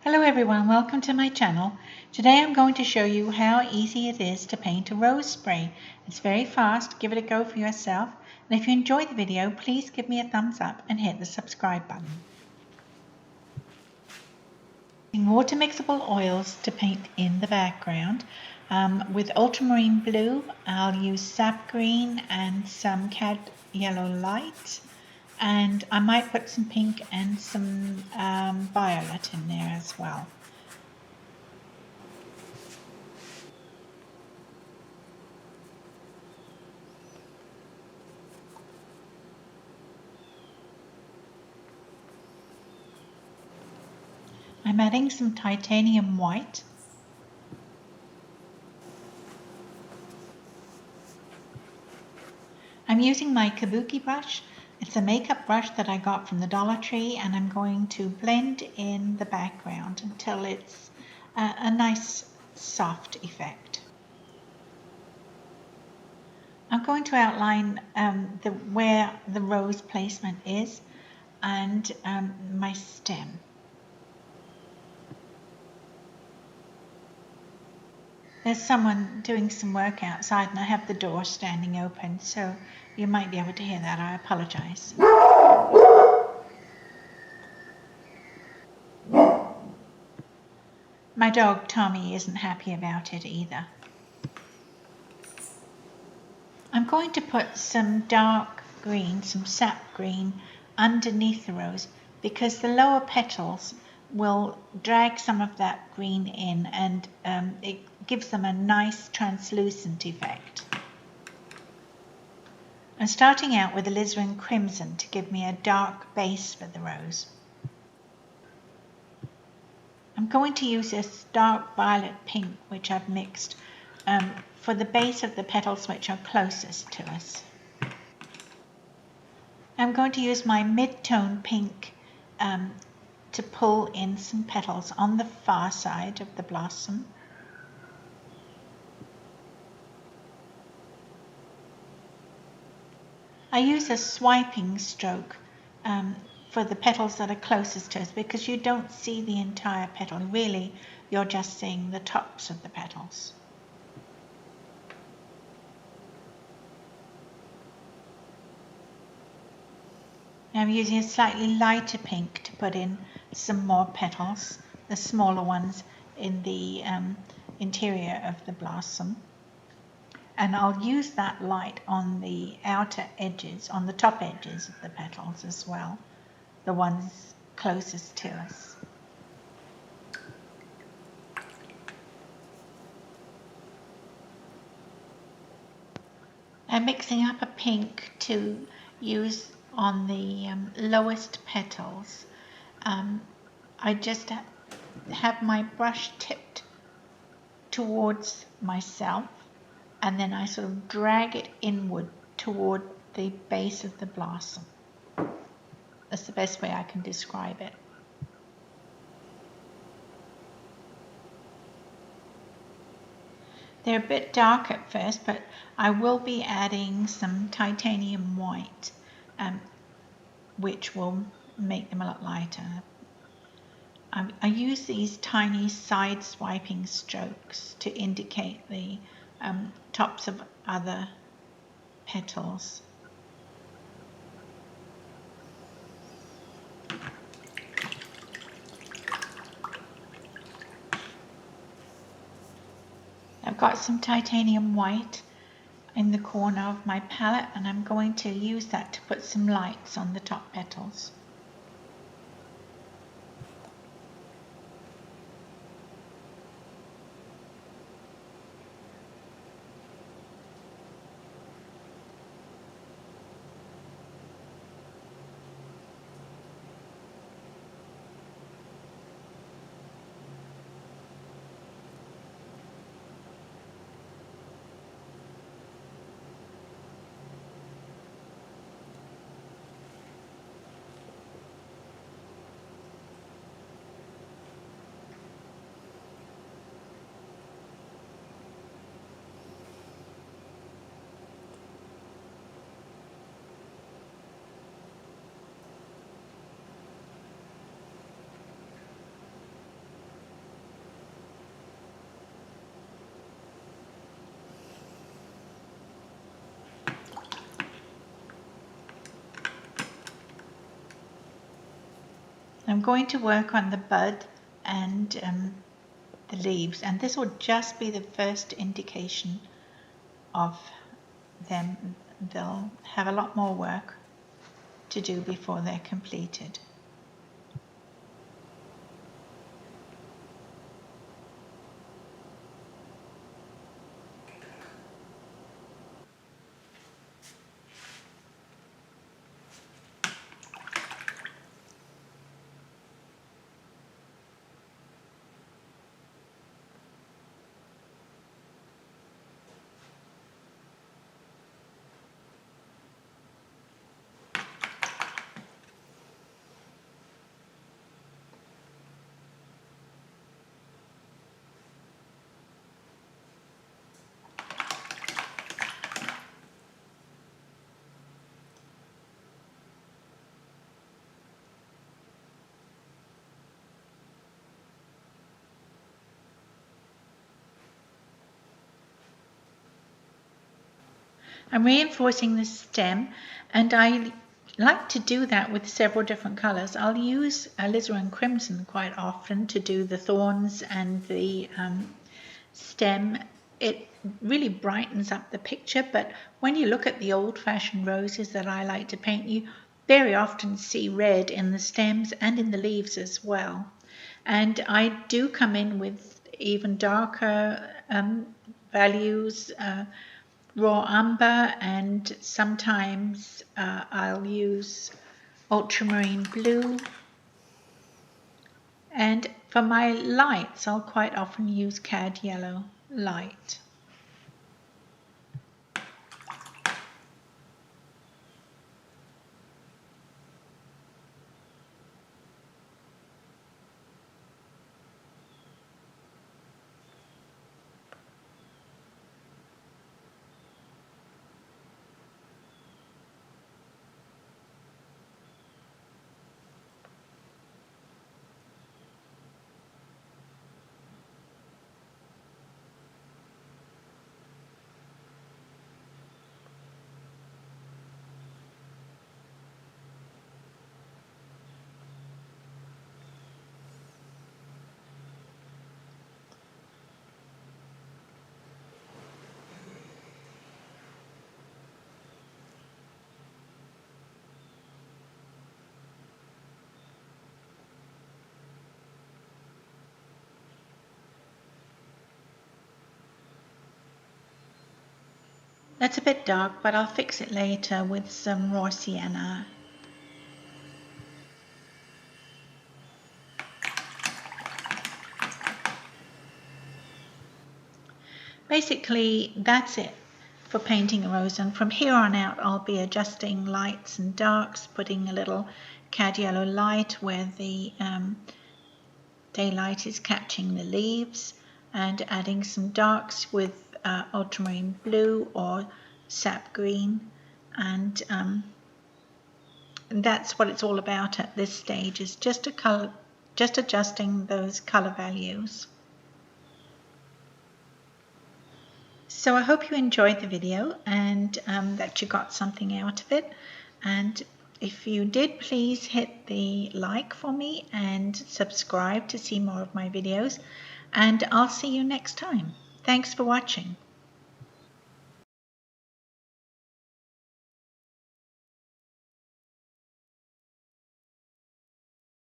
Hello everyone, welcome to my channel. Today I'm going to show you how easy it is to paint a rose spray. It's very fast, give it a go for yourself. And if you enjoyed the video, please give me a thumbs up and hit the subscribe button. Using water mixable oils to paint in the background. With ultramarine blue, I'll use sap green and some cad yellow light. And I might put some pink and some violet in there as well. I'm adding some titanium white. I'm using my kabuki brush. It's a makeup brush that I got from the Dollar Tree, and I'm going to blend in the background until it's a nice soft effect. I'm going to outline where the rose placement is and my stem. There's someone doing some work outside and I have the door standing open, so you might be able to hear that. I apologize. My dog Tommy isn't happy about it either. I'm going to put some dark green, some sap green, underneath the rose because the lower petals will drag some of that green in, and it gives them a nice translucent effect. I'm starting out with alizarin crimson to give me a dark base for the rose. I'm going to use this dark violet pink, which I've mixed, for the base of the petals which are closest to us. I'm going to use my mid-tone pink to pull in some petals on the far side of the blossom. I use a swiping stroke for the petals that are closest to us because you don't see the entire petal. Really, you're just seeing the tops of the petals. I'm using a slightly lighter pink to put in some more petals, the smaller ones in the interior of the blossom. And I'll use that light on the outer edges, on the top edges of the petals as well, the ones closest to us. I'm mixing up a pink to use on the lowest petals. I just have my brush tipped towards myself, and then I sort of drag it inward toward the base of the blossom. That's the best way I can describe it. They're a bit dark at first, but I will be adding some titanium white, which will make them a lot lighter. I use these tiny side swiping strokes to indicate the tops of other petals. I've got some titanium white in the corner of my palette, and I'm going to use that to put some lights on the top petals. I'm going to work on the bud and the leaves, and this will just be the first indication of them. They'll have a lot more work to do before they're completed. I'm reinforcing the stem, and I like to do that with several different colors. I'll use alizarin crimson quite often to do the thorns and the stem. It really brightens up the picture, but when you look at the old-fashioned roses that I like to paint, you very often see red in the stems and in the leaves as well. And I do come in with even darker values, raw umber, and sometimes I'll use ultramarine blue. And for my lights, I'll quite often use cad yellow light. That's a bit dark, but I'll fix it later with some raw sienna. Basically, that's it for painting a rose, and from here on out I'll be adjusting lights and darks, putting a little cad yellow light where the daylight is catching the leaves, and adding some darks with ultramarine blue or sap green, and that's what it's all about at this stage, is just adjusting those color values. So I hope you enjoyed the video and that you got something out of it. And if you did, please hit the like for me and subscribe to see more of my videos. And I'll see you next time. Thanks for watching.